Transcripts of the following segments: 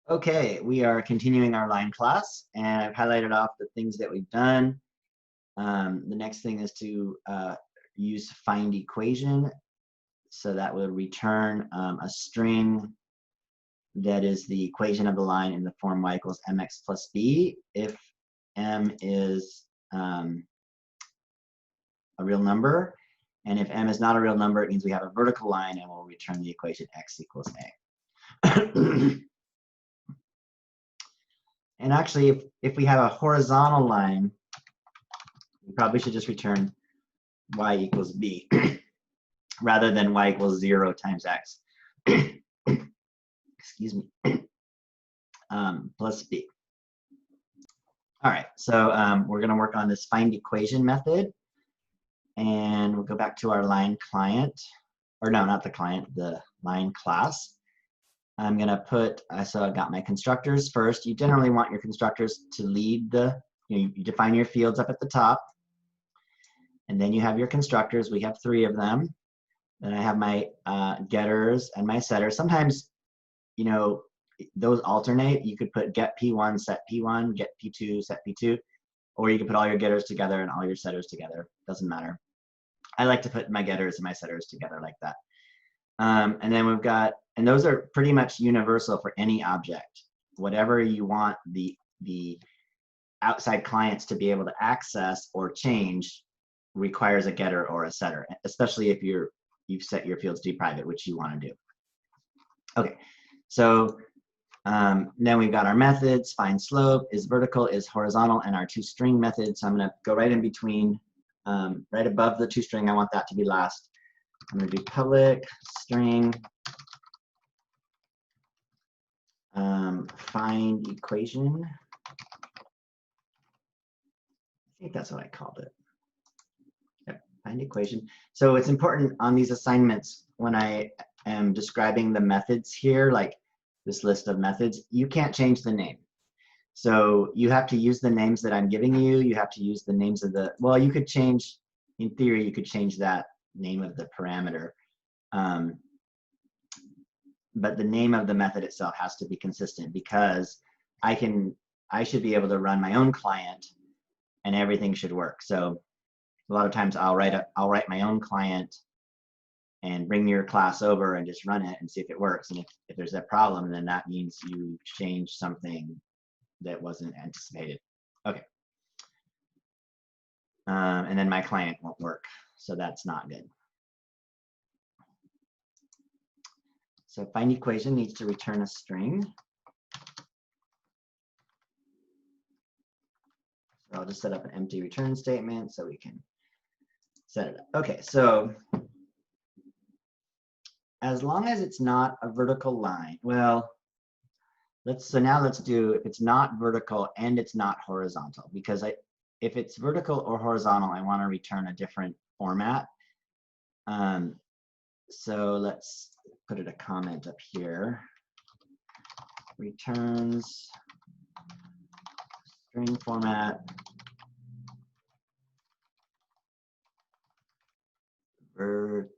Okay, we are continuing our line class, and I've highlighted off the things that we've done. The next thing is to use findEquation, so that will return a string that is the equation of the line in the form y equals mx plus b if m is a real number, and if m is not a real number, it means we have a vertical line, and we'll return the equation x equals a. And actually, if we have a horizontal line, we probably should just return y equals b rather than y equals 0 times x. Excuse me. Plus b. All right, so we're going to work on this findEquation method. And we'll go back to our line client. Or no, not the client, the line class. I'm going to put, so I've got my constructors first. You generally want your constructors to lead the, you define your fields up at the top. And then you have your constructors. We have 3 of them. Then I have my getters and my setters. Sometimes, those alternate. You could put get P1, set P1, get P2, set P2. Or you could put all your getters together and all your setters together. Doesn't matter. I like to put my getters and my setters together like that. And then we've got, and those are pretty much universal for any object. Whatever you want the outside clients to be able to access or change requires a getter or a setter, especially if you've set your fields to be private, which you want to do. Okay, so then we've got our methods, find slope, is vertical, is horizontal, and our toString method. So I'm going to go right in between, right above the toString. I want that to be last. I'm going to do public string findEquation. I think that's what I called it. Yep, findEquation. So it's important on these assignments when I am describing the methods here, like this list of methods, you can't change the name. So you have to use the names that I'm giving you. You have to use the names of the, well, you could change, in theory, you could change that name of the parameter. But the name of the method itself has to be consistent, because I should be able to run my own client and everything should work. So a lot of times I'll write my own client and bring your class over and just run it and see if it works. And if there's a problem, then that means you changed something that wasn't anticipated. Okay. And then my client won't work, so that's not good. So findEquation needs to return a string. So I'll just set up an empty return statement so we can set it up. Okay, so as long as it's not a vertical line, well, now let's do, if it's not vertical and it's not horizontal, because if it's vertical or horizontal, I want to return a different format. So let's put it a comment up here. Returns string format vertical.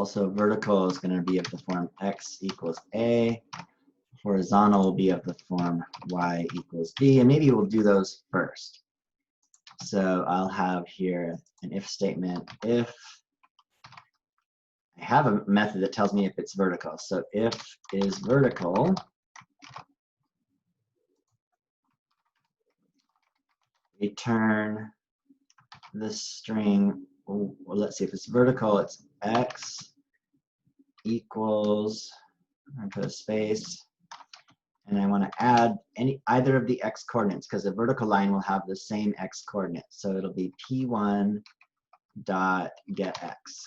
So vertical is going to be of the form x equals a. Horizontal will be of the form y equals b. And maybe we'll do those first. So I'll have here an if statement. If I have a method that tells me if it's vertical. So if is vertical, return the string. Well, let's see, if it's vertical, it's x equals, I'm going to put a space, and I want to add either of the x coordinates, because the vertical line will have the same x coordinates. So it'll be p1 dot get x.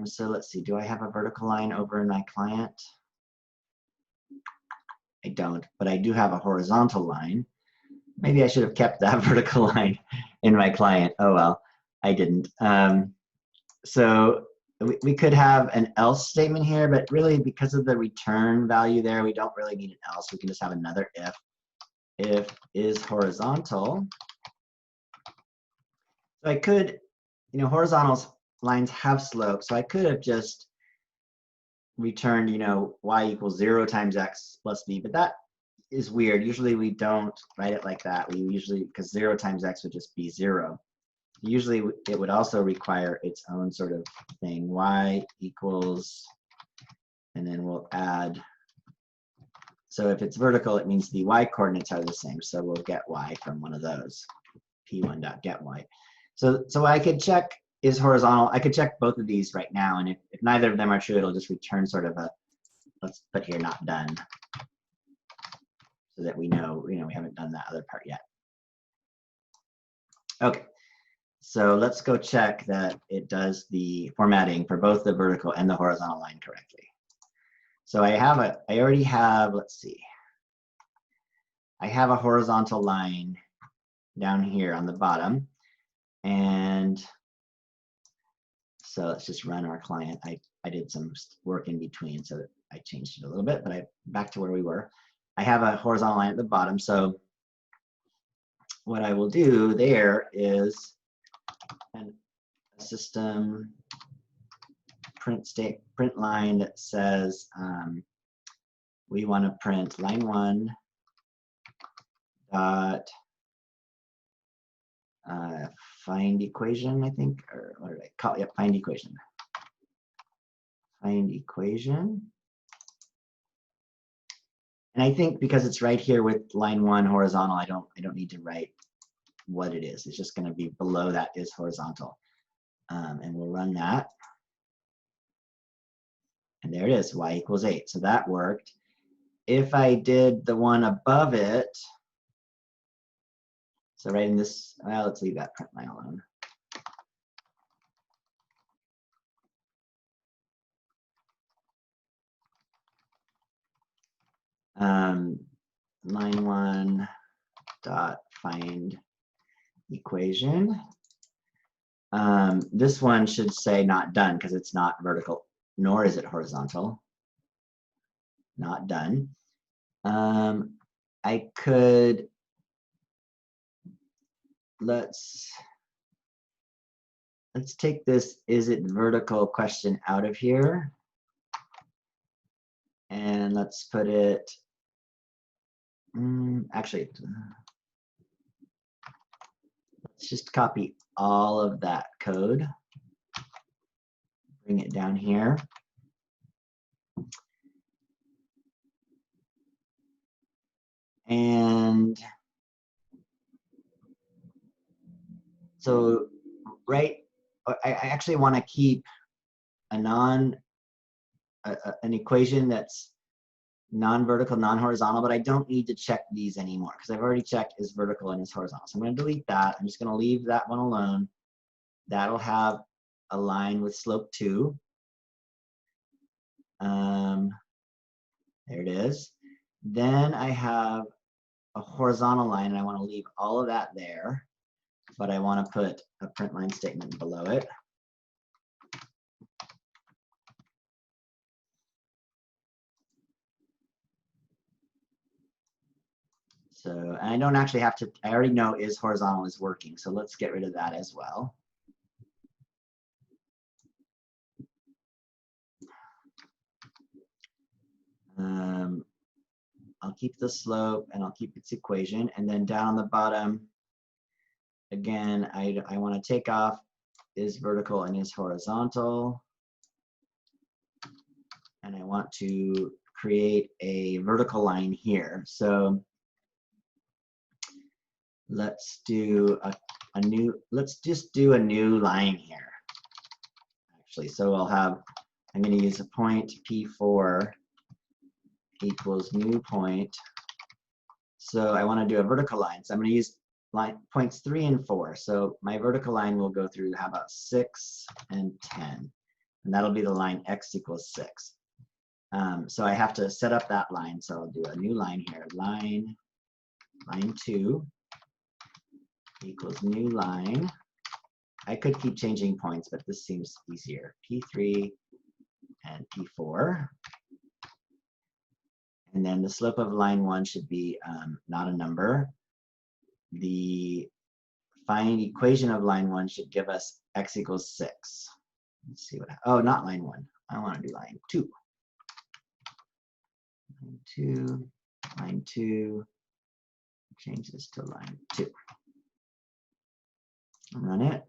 So let's see, do I have a vertical line over in my client? I don't, but I do have a horizontal line. Maybe I should have kept that vertical line in my client. Oh well, I didn't. So we could have an else statement here, but really because of the return value there, we don't really need an else. We can just have another if. if is horizontal. So I could, horizontal lines have slope, so I could have just returned, y equals 0 times x plus b, but that is weird. Usually we don't write it like that. We usually, because 0 times x would just be 0. Usually it would also require its own sort of thing, y equals, and then we'll add, so if it's vertical, it means the y coordinates are the same, so we'll get y from one of those, p1.getY. So I could check is horizontal. I could check both of these right now, and if neither of them are true, it'll just return sort of a, let's put here not done, so that we know, we haven't done that other part yet. Okay, so let's go check that it does the formatting for both the vertical and the horizontal line correctly. So I already have, let's see, I have a horizontal line down here on the bottom, and so let's just run our client. I did some work in between, so I changed it a little bit, but back to where we were. I have a horizontal line at the bottom, so what I will do there is a system print line that says we want to print line 1 dot findEquation, I think, or what did I call it? Yep, findEquation. findEquation. And I think because it's right here with line 1 horizontal, I don't need to write what it is. It's just going to be below that is horizontal. And we'll run that. And there it is, y equals 8. So that worked. If I did the one above it, so right in this, well, let's leave that print line alone. Line 1 dot find equation. This one should say not done because it's not vertical, nor is it horizontal. Not done. I could, let's take this is it vertical question out of here, and let's put it, actually, let's just copy all of that code, bring it down here. And so, right, I actually want to keep an equation that's non-vertical, non-horizontal, but I don't need to check these anymore because I've already checked is vertical and is horizontal. So I'm going to delete that. I'm just going to leave that one alone. That'll have a line with slope 2. There it is. Then I have a horizontal line, and I want to leave all of that there, but I want to put a print line statement below it. So, and I don't actually have to, I already know is horizontal is working, so let's get rid of that as well. I'll keep the slope and I'll keep its equation, and then down on the bottom, again, I want to take off is vertical and is horizontal, and I want to create a vertical line here. So let's do a new, let's just do a new line here, actually. So I'll have, I'm going to use a point P4 equals new point. So I want to do a vertical line. So I'm going to use points 3 and 4. So my vertical line will go through, how about 6 and 10? And that'll be the line x equals 6. So I have to set up that line. So I'll do a new line here. Line 2 equals new line. I could keep changing points, but this seems easier. P3 and P4. And then the slope of line 1 should be not a number. The find equation of line 1 should give us x equals 6. Let's see what, oh, not line 1. I want to do line 2. Line 2, change this to line 2. Run it.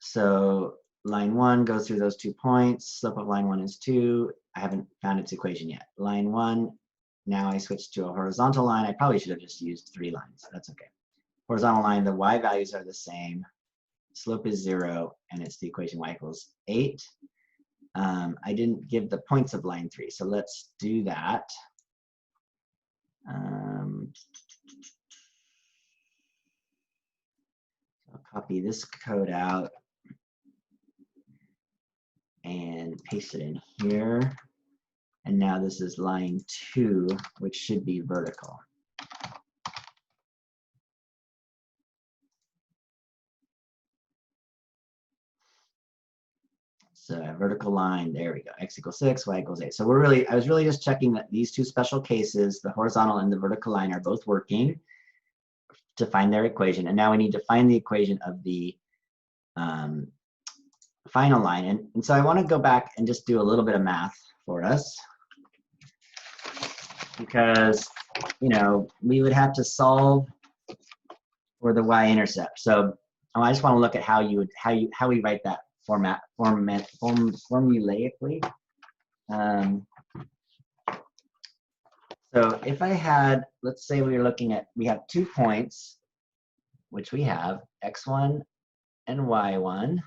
So line 1 goes through those 2 points. Slope of line 1 is 2. I haven't found its equation yet. Line 1, now I switch to a horizontal line. I probably should have just used 3 lines. That's okay. Horizontal line, the y values are the same. Slope is 0, and it's the equation y equals 8. I didn't give the points of line 3, so let's do that. I'll copy this code out and paste it in here. And now this is line 2, which should be vertical. So a vertical line, there we go, x equals 6, y equals 8. So I was really just checking that these 2 special cases, the horizontal and the vertical line, are both working to find their equation. And now we need to find the equation of the final line. And so I want to go back and just do a little bit of math for us, because, you know, we would have to solve for the y-intercept. So I just want to look at how we write that formulaically. So if I had, let's say we have 2 points, which we have, x1 and y1,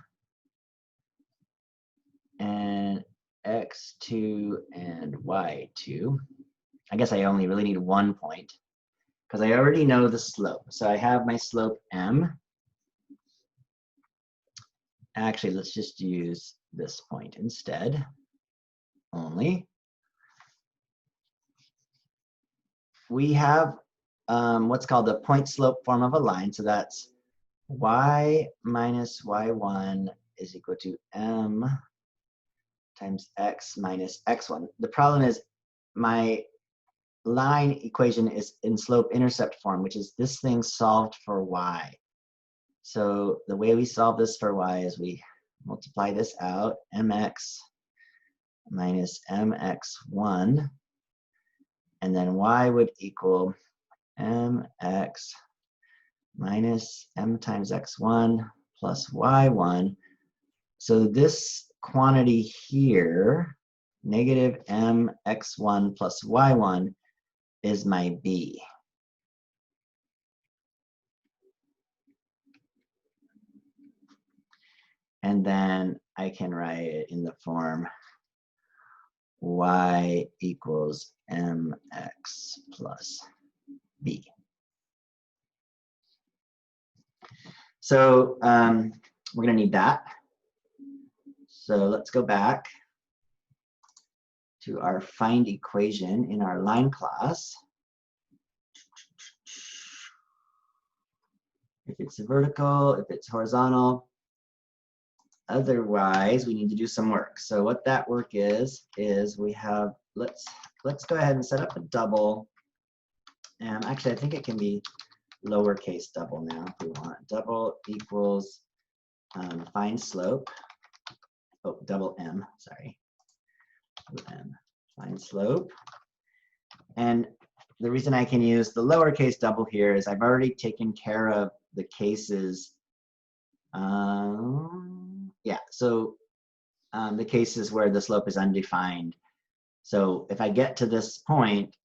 and x2 and y2. I guess I only really need 1 point, because I already know the slope. So I have my slope m. Actually, let's just use this point instead only. We have what's called the point slope form of a line. So that's y minus y1 is equal to m times x minus x1. The problem is my line equation is in slope-intercept form, which is this thing solved for y. So the way we solve this for y is we multiply this out, mx minus mx1, and then y would equal mx minus m times x1 plus y1. So this quantity here, negative mx1 plus y1, is my b. And then I can write it in the form y equals mx plus b. So we're going to need that. So let's go back to our findEquation in our line class. If it's vertical, if it's horizontal. Otherwise, we need to do some work. So what that work is we have, let's go ahead and set up a double. Actually, I think it can be lowercase double now if we want. Double equals find slope. Oh, double m, sorry. M, find slope. And the reason I can use the lowercase double here is I've already taken care of the cases. Yeah, so the cases where the slope is undefined. So if I get to this point,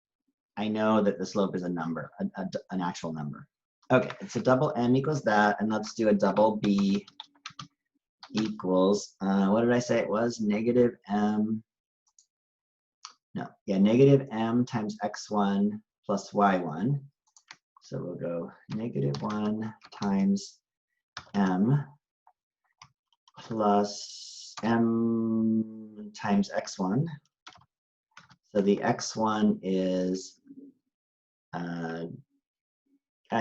I know that the slope is a number, an actual number. Okay, it's a double m equals that, and let's do a double b equals, what did I say it was? Negative m, no, yeah, negative m times x1 plus y1. So we'll go negative 1 times m plus m times x1. So the x1 is, I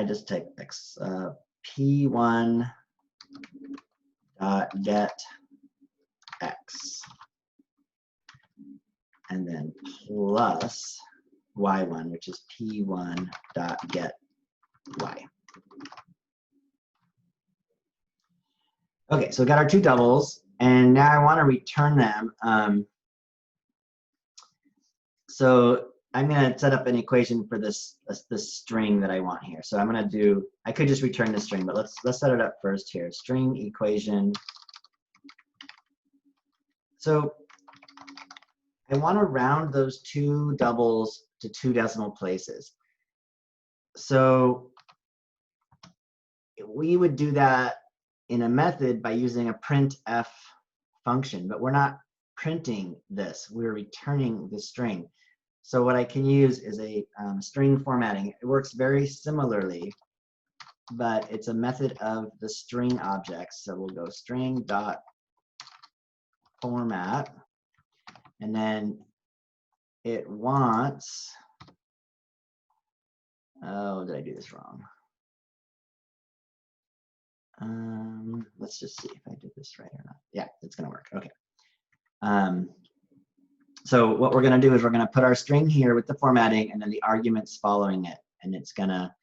just take x, p1 dot get x. and then plus y1, which is p1.getY. Okay, so we got our two doubles, and now I want to return them. So I'm going to set up an equation for this string that I want here. So I'm going to do, I could just return the string, but let's set it up first here. String equation. So I want to round those two doubles to 2 decimal places. So we would do that in a method by using a printf function, but we're not printing this. We're returning the string. So what I can use is a string formatting. It works very similarly, but it's a method of the string objects. So we'll go string.format, and then it wants, oh, did I do this wrong? Let's just see if I did this right or not. Yeah, it's gonna work, okay. So what we're going to do is we're going to put our string here with the formatting and then the arguments following it. And it's going to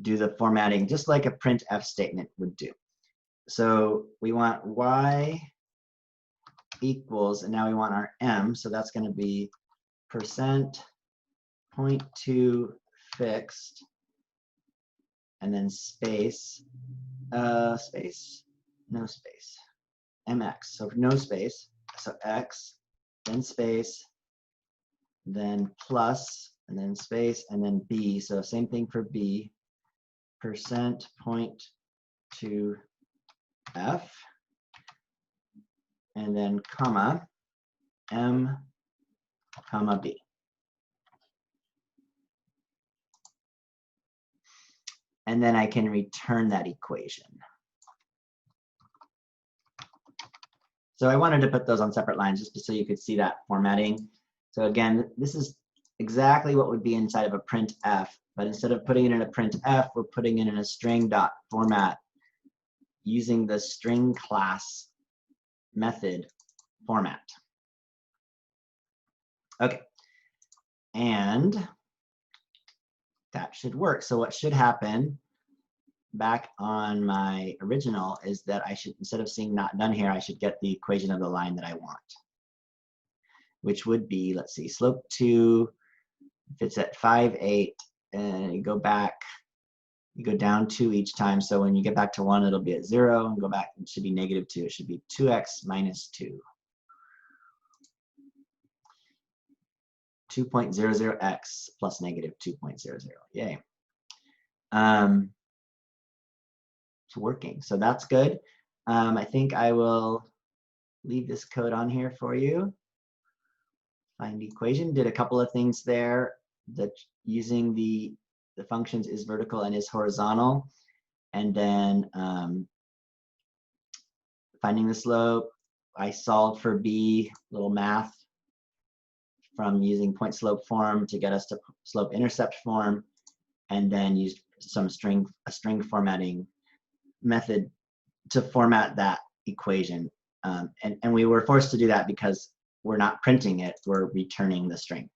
do the formatting just like a printf statement would do. So we want y equals, and now we want our m. So that's going to be %.2 fixed, and then space, no space, mx. So no space, so x, then space, then plus, and then space, and then b. So same thing for b, %.2 f, and then comma, m, comma b. And then I can return that equation. So I wanted to put those on separate lines just so you could see that formatting. So again, this is exactly what would be inside of a printf, but instead of putting it in a printf, we're putting it in a string.format using the string class method format. Okay, and that should work. So what should happen back on my original is that I should, instead of seeing not done here, I should get the equation of the line that I want, which would be, let's see, slope 2, if it's at 5.8, and you go back, you go down 2 each time. So when you get back to 1, it'll be at 0, and go back, it should be -2. It should be 2x minus 2. 2.00x plus -2.00. Yay. It's working, so that's good. I think I will leave this code on here for you. Find equation, did a couple of things there. That using the functions is vertical and is horizontal, and then finding the slope. I solved for b, little math from using point slope form to get us to slope intercept form, and then used a string formatting method to format that equation. And we were forced to do that because we're not printing it, we're returning the string.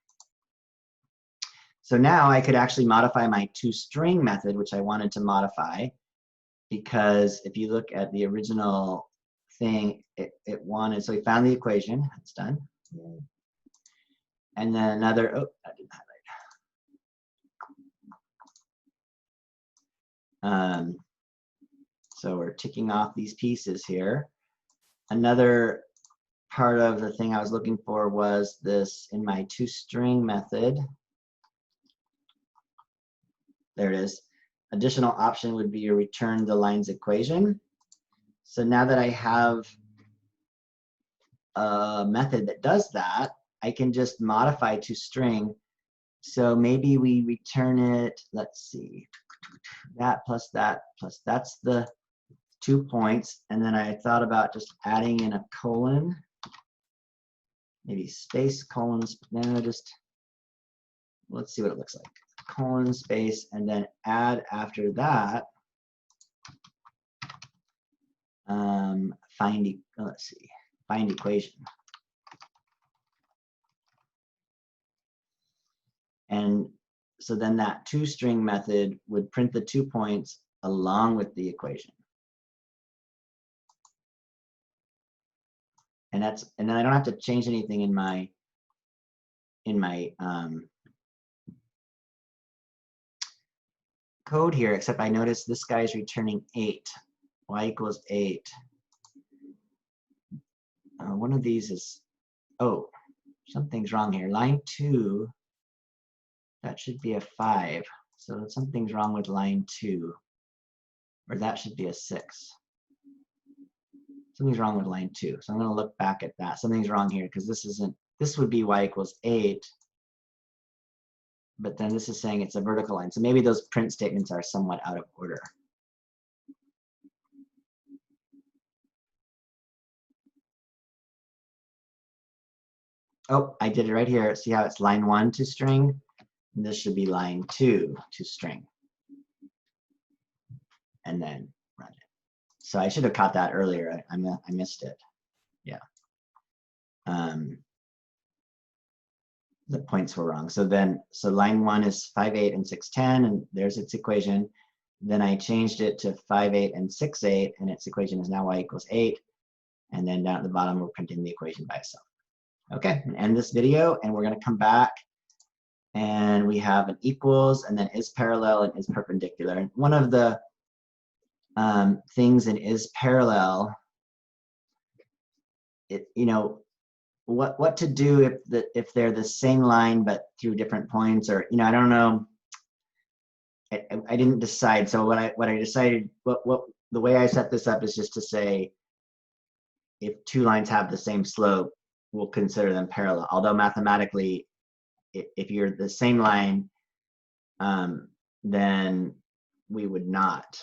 So now I could actually modify my toString method, which I wanted to modify, because if you look at the original thing, it wanted, so we found the equation, it's done. And then another, oh, I didn't highlight. So we're ticking off these pieces here. Another part of the thing I was looking for was this in my toString method. There it is. Additional option would be to return the lines equation. So now that I have a method that does that, I can just modify toString. So maybe we return it, let's see, that plus that's the 2 points. And then I thought about just adding in a colon, maybe space, colons, no, just, let's see what it looks like. Colon, space, and then add after that, let's see, find equation. And so then that toString method would print the 2 points along with the equation. And then I don't have to change anything in my code here, except I notice this guy is returning 8. Y equals 8. One of these is, oh, something's wrong here. Line 2, that should be a 5. So something's wrong with line 2. Or that should be a 6. Something's wrong with line 2. So I'm going to look back at that. Something's wrong here because this would be y equals 8. But then this is saying it's a vertical line. So maybe those print statements are somewhat out of order. Oh, I did it right here. See how it's line 1 toString? And this should be line 2 toString. And then run it. So I should have caught that earlier. I missed it. Yeah. The points were wrong. So line 1 is 5, 8, and 6, 10, and there's its equation. Then I changed it to 5, 8, and 6, 8, and its equation is now y equals 8. And then down at the bottom, we're printing the equation by itself. Okay, and end this video, and we're going to come back, and we have an equals, and then is parallel and is perpendicular. And one of the things in is parallel, what to do if they're the same line but through different points, or I don't know. I didn't decide. So what I decided, the way I set this up is just to say, if 2 lines have the same slope, we'll consider them parallel. Although mathematically, if you're the same line, then we would not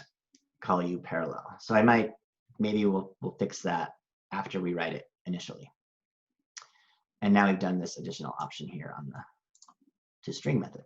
call you parallel. So maybe we'll fix that after we write it initially. And now we've done this additional option here on the toString method.